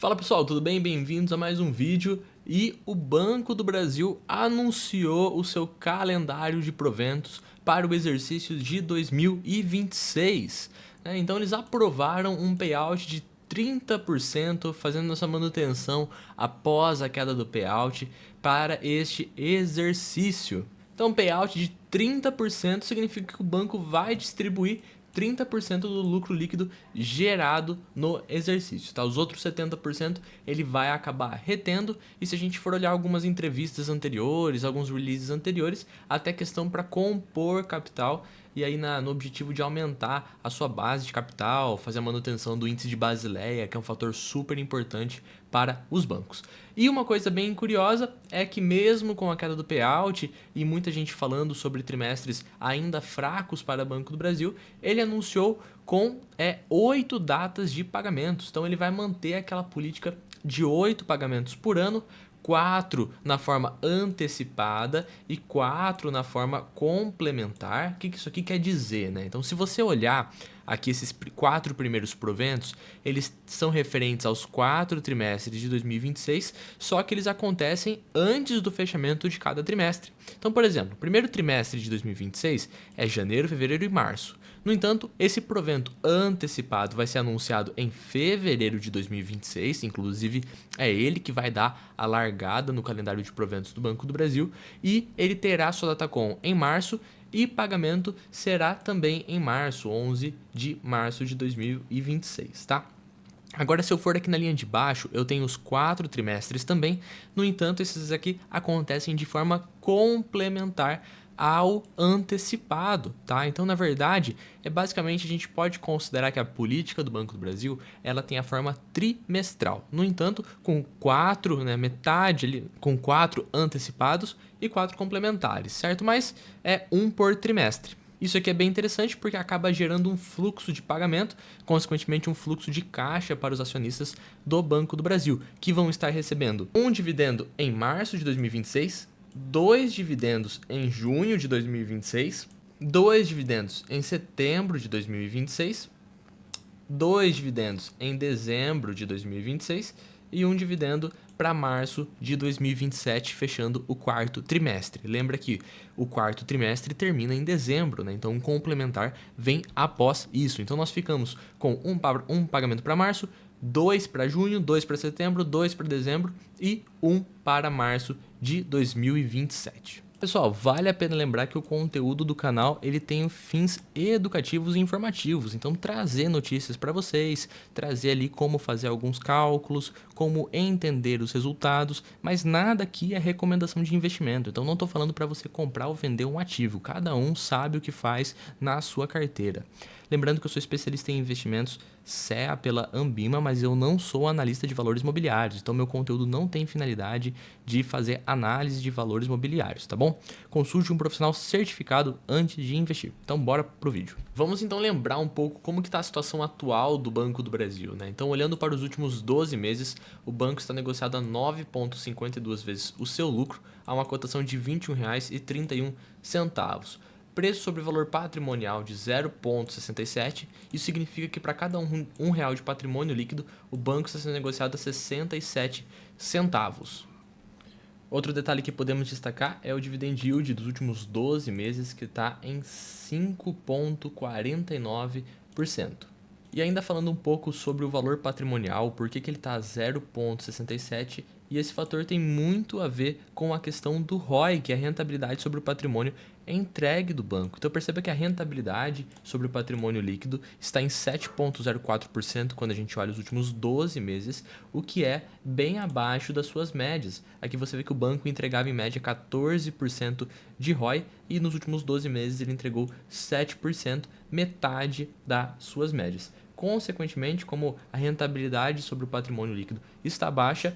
Fala pessoal, tudo bem? Bem-vindos a mais um vídeo. E o Banco do Brasil anunciou o seu calendário de proventos para o exercício de 2026. Então eles aprovaram um payout de 30%, fazendo essa manutenção após a queda do payout para este exercício. Então, payout de 30% significa que o banco vai distribuir 30% do lucro líquido gerado no exercício, tá? Os outros 70% ele vai acabar retendo, e se a gente for olhar algumas entrevistas anteriores, alguns releases anteriores, até questão para compor capital, e aí no objetivo de aumentar a sua base de capital, fazer a manutenção do índice de Basileia, que é um fator super importante para os bancos. E uma coisa bem curiosa é que mesmo com a queda do payout e muita gente falando sobre trimestres ainda fracos para o Banco do Brasil, ele anunciou com 8 datas de pagamentos. Então ele vai manter aquela política de 8 pagamentos por ano, 4 na forma antecipada e 4 na forma complementar. O que isso aqui quer dizer, né? Então, se você olhar aqui esses 4 primeiros proventos, eles são referentes aos 4 trimestres de 2026, só que eles acontecem antes do fechamento de cada trimestre. Então, por exemplo, o primeiro trimestre de 2026 é janeiro, fevereiro e março. No entanto, esse provento antecipado vai ser anunciado em fevereiro de 2026, inclusive é ele que vai dar a largada no calendário de proventos do Banco do Brasil, e ele terá sua datacom em março, e pagamento será também em março, 11 de março de 2026, tá? Agora, se eu for aqui na linha de baixo, eu tenho os 4 trimestres também. No entanto, esses aqui acontecem de forma complementar ao antecipado, tá? Então, na verdade, basicamente a gente pode considerar que a política do Banco do Brasil, ela tem a forma trimestral. No entanto, com 4, metade ali, com 4 antecipados e 4 complementares, certo? Mas é um por trimestre. Isso aqui é bem interessante porque acaba gerando um fluxo de pagamento, consequentemente um fluxo de caixa para os acionistas do Banco do Brasil, que vão estar recebendo um dividendo em março de 2026, 2 dividendos em junho de 2026, 2 dividendos em setembro de 2026, 2 dividendos em dezembro de 2026 e um dividendo para março de 2027, fechando o quarto trimestre. Lembra que o quarto trimestre termina em dezembro, né? Então um complementar vem após isso. Então nós ficamos com um pagamento para março, 2 para junho, 2 para setembro, 2 para dezembro e 1 para março de 2027. Pessoal, vale a pena lembrar que o conteúdo do canal ele tem fins educativos e informativos, então trazer notícias para vocês, trazer ali como fazer alguns cálculos, como entender os resultados, mas nada aqui é recomendação de investimento, então não estou falando para você comprar ou vender um ativo, cada um sabe o que faz na sua carteira. Lembrando que eu sou especialista em investimentos CEA pela Ambima, mas eu não sou analista de valores imobiliários, então meu conteúdo não tem finalidade de fazer análise de valores imobiliários, tá bom? Consulte um profissional certificado antes de investir. Então bora pro vídeo. Vamos então lembrar um pouco como que está a situação atual do Banco do Brasil, né? Então, olhando para os últimos 12 meses, o banco está negociado a 9,52 vezes o seu lucro, a uma cotação de R$ 21,31. Preço sobre valor patrimonial de 0,67, isso significa que para cada um real de patrimônio líquido, o banco está sendo negociado a 67 centavos. Outro detalhe que podemos destacar é o dividend yield dos últimos 12 meses, que está em 5,49%. E ainda falando um pouco sobre o valor patrimonial, por que ele está a 0,67, e esse fator tem muito a ver com a questão do ROI, que é a rentabilidade sobre o patrimônio entregue do banco. Então perceba que a rentabilidade sobre o patrimônio líquido está em 7,04% quando a gente olha os últimos 12 meses, o que é bem abaixo das suas médias. Aqui você vê que o banco entregava em média 14% de ROI e nos últimos 12 meses ele entregou 7%, metade das suas médias. Consequentemente, como a rentabilidade sobre o patrimônio líquido está baixa,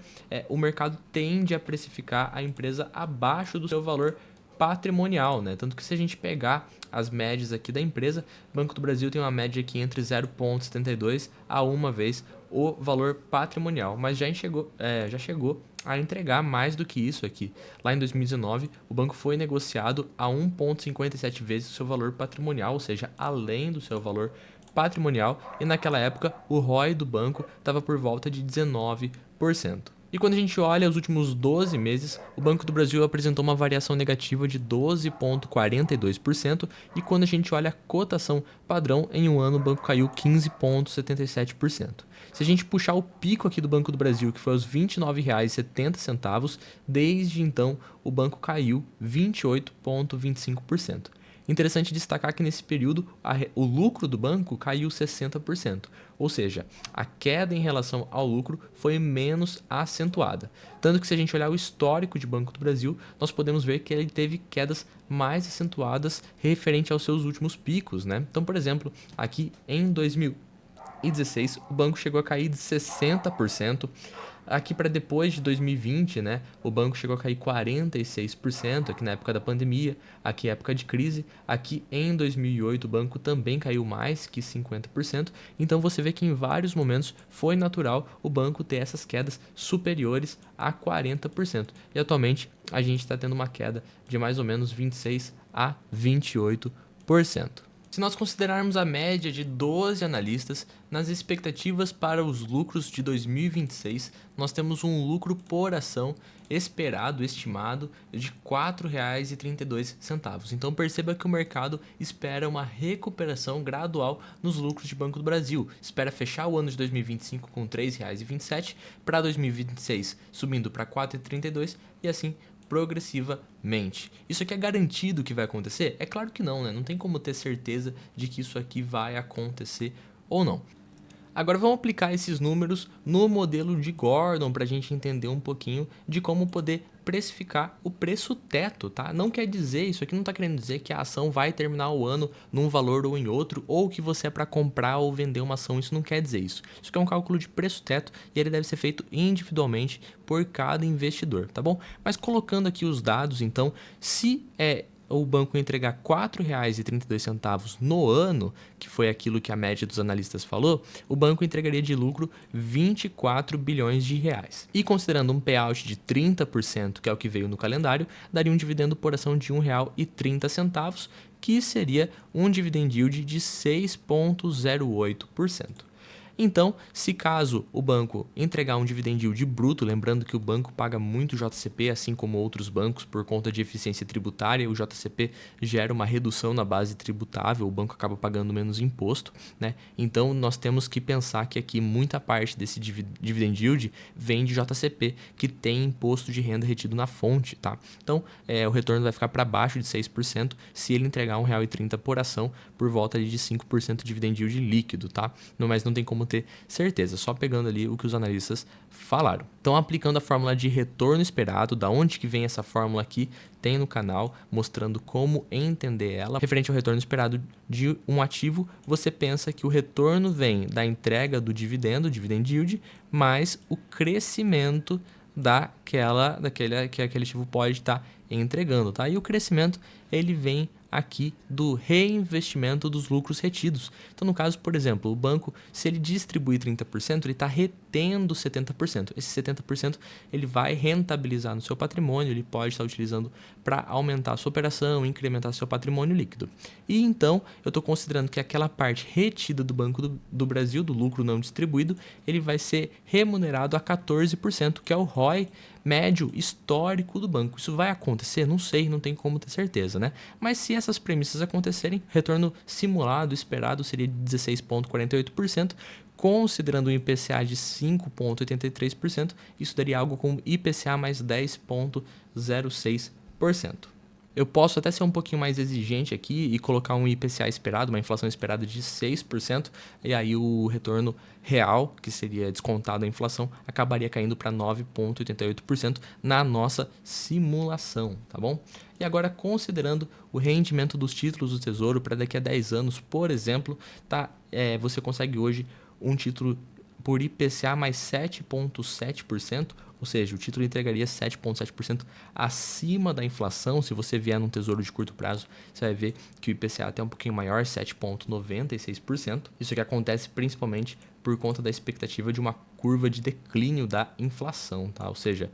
o mercado tende a precificar a empresa abaixo do seu valor patrimonial, né? Tanto que se a gente pegar as médias aqui da empresa, Banco do Brasil tem uma média aqui entre 0,72 a 1 vez o valor patrimonial, mas já chegou a entregar mais do que isso aqui. Lá em 2019, o banco foi negociado a 1,57 vezes o seu valor patrimonial, ou seja, além do seu valor patrimonial e naquela época o ROI do banco estava por volta de 19%. E quando a gente olha os últimos 12 meses, o Banco do Brasil apresentou uma variação negativa de 12,42% e quando a gente olha a cotação padrão, em um ano o banco caiu 15,77%. Se a gente puxar o pico aqui do Banco do Brasil, que foi aos R$ 29,70, desde então o banco caiu 28,25%. Interessante destacar que nesse período o lucro do banco caiu 60%, ou seja, a queda em relação ao lucro foi menos acentuada. Tanto que se a gente olhar o histórico de Banco do Brasil, nós podemos ver que ele teve quedas mais acentuadas referente aos seus últimos picos, né? Então, por exemplo, aqui em 2016, o banco chegou a cair de 60%. Aqui para depois de 2020, né, o banco chegou a cair 46%, aqui na época da pandemia, aqui época de crise. Aqui em 2008 o banco também caiu mais que 50%. Então você vê que em vários momentos foi natural o banco ter essas quedas superiores a 40%. E atualmente a gente está tendo uma queda de mais ou menos 26 a 28%. Se nós considerarmos a média de 12 analistas, nas expectativas para os lucros de 2026, nós temos um lucro por ação esperado, estimado, de R$ 4,32. Então perceba que o mercado espera uma recuperação gradual nos lucros de Banco do Brasil. Espera fechar o ano de 2025 com R$ 3,27, para 2026 subindo para R$ 4,32 e assim progressivamente. Isso aqui é garantido que vai acontecer? É claro que não, né? Não tem como ter certeza de que isso aqui vai acontecer ou não. Agora vamos aplicar esses números no modelo de Gordon para a gente entender um pouquinho de como poder precificar o preço teto, tá? Não quer dizer, isso aqui não está querendo dizer que a ação vai terminar o ano num valor ou em outro, ou que você é para comprar ou vender uma ação, isso não quer dizer isso. Isso aqui é um cálculo de preço teto e ele deve ser feito individualmente por cada investidor, tá bom? Mas colocando aqui os dados, então, se o banco entregar R$ 4,32 no ano, que foi aquilo que a média dos analistas falou, o banco entregaria de lucro 24 bilhões de reais. E considerando um payout de 30%, que é o que veio no calendário, daria um dividendo por ação de R$ 1,30, que seria um dividend yield de 6,08%. Então, se caso o banco entregar um dividend yield bruto, lembrando que o banco paga muito JCP, assim como outros bancos, por conta de eficiência tributária, o JCP gera uma redução na base tributável, o banco acaba pagando menos imposto, né? Então, nós temos que pensar que aqui muita parte desse dividend yield vem de JCP, que tem imposto de renda retido na fonte, tá? Então, o retorno vai ficar para baixo de 6% se ele entregar R$ 1,30 por ação, por volta de 5% de dividend yield líquido, tá? Mas não tem como ter certeza, só pegando ali o que os analistas falaram. Então, aplicando a fórmula de retorno esperado, da onde que vem essa fórmula aqui, tem no canal mostrando como entender ela. Referente ao retorno esperado de um ativo, você pensa que o retorno vem da entrega do dividendo, dividend yield, mais o crescimento daquele que aquele ativo pode estar entregando, tá? E o crescimento ele vem aqui do reinvestimento dos lucros retidos. Então, no caso, por exemplo, o banco, se ele distribuir 30%, ele está retendo 70%. Esse 70% ele vai rentabilizar no seu patrimônio, ele pode estar utilizando para aumentar a sua operação, incrementar seu patrimônio líquido. E então, eu estou considerando que aquela parte retida do Banco do Brasil, do lucro não distribuído, ele vai ser remunerado a 14%, que é o ROI médio histórico do banco. Isso vai acontecer? Não sei, não tem como ter certeza, né? Mas se essas premissas acontecerem, retorno simulado, esperado, seria de 16,48%, considerando um IPCA de 5,83%, isso daria algo como IPCA mais 10,06%. Eu posso até ser um pouquinho mais exigente aqui e colocar um IPCA esperado, uma inflação esperada de 6%, e aí o retorno real, que seria descontado a inflação, acabaria caindo para 9,88% na nossa simulação, tá bom? E agora, considerando o rendimento dos títulos do Tesouro para daqui a 10 anos, por exemplo, você consegue hoje um título por IPCA mais 7,7%, ou seja, o título entregaria 7,7% acima da inflação. Se você vier num tesouro de curto prazo, você vai ver que o IPCA é até um pouquinho maior, 7,96%. Isso aqui acontece principalmente por conta da expectativa de uma curva de declínio da inflação, tá? Ou seja,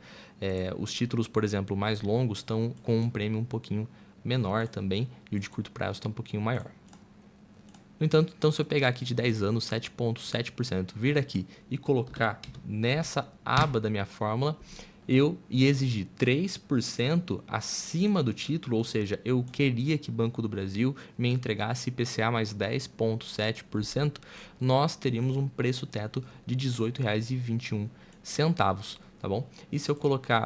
os títulos, por exemplo, mais longos estão com um prêmio um pouquinho menor também e o de curto prazo está um pouquinho maior. No entanto, então, se eu pegar aqui de 10 anos, 7,7%, vir aqui e colocar nessa aba da minha fórmula, eu ia exigir 3% acima do título, ou seja, eu queria que Banco do Brasil me entregasse IPCA mais 10,7%, nós teríamos um preço teto de R$ 18,21, tá bom? E se eu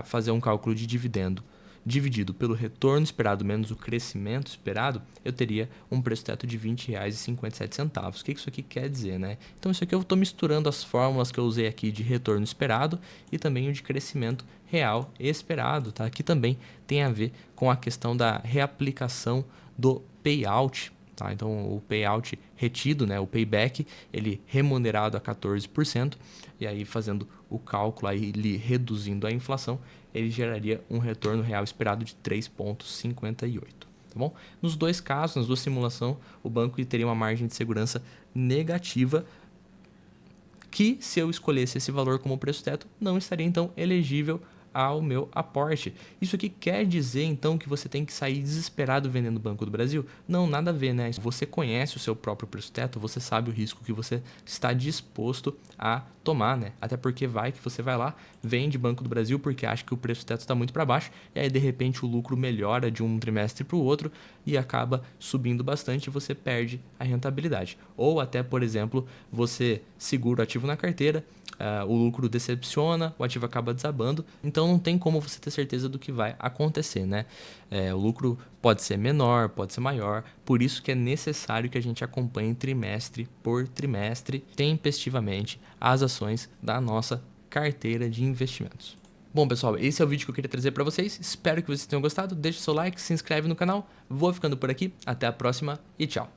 fazer um cálculo de dividendo dividido pelo retorno esperado menos o crescimento esperado, eu teria um preço teto de R$ 20,57. O que isso aqui quer dizer, né? Então isso aqui eu estou misturando as fórmulas que eu usei aqui de retorno esperado e também o de crescimento real esperado, tá? Que também tem a ver com a questão da reaplicação do payout. Tá? Então, o payout retido, né, o payback, ele remunerado a 14%, e aí fazendo o cálculo, aí, ele reduzindo a inflação, ele geraria um retorno real esperado de 3,58%. Tá bom? Nos dois casos, nas duas simulações, o banco teria uma margem de segurança negativa, que se eu escolhesse esse valor como preço teto, não estaria então elegível ao meu aporte. Isso aqui quer dizer então que você tem que sair desesperado vendendo o Banco do Brasil? Não, nada a ver, né? Você conhece o seu próprio preço teto, você sabe o risco que você está disposto a tomar, né? Até porque vai que você vai lá, vende Banco do Brasil porque acha que o preço teto está muito para baixo, e aí de repente o lucro melhora de um trimestre para o outro e acaba subindo bastante e você perde a rentabilidade. Ou até, por exemplo, você segura o ativo na carteira, o lucro decepciona, o ativo acaba desabando, então não tem como você ter certeza do que vai acontecer, né? O lucro pode ser menor, pode ser maior, por isso que é necessário que a gente acompanhe trimestre por trimestre, tempestivamente, as ações da nossa carteira de investimentos. Bom, pessoal, esse é o vídeo que eu queria trazer para vocês, espero que vocês tenham gostado, deixa seu like, se inscreve no canal, vou ficando por aqui, até a próxima e tchau!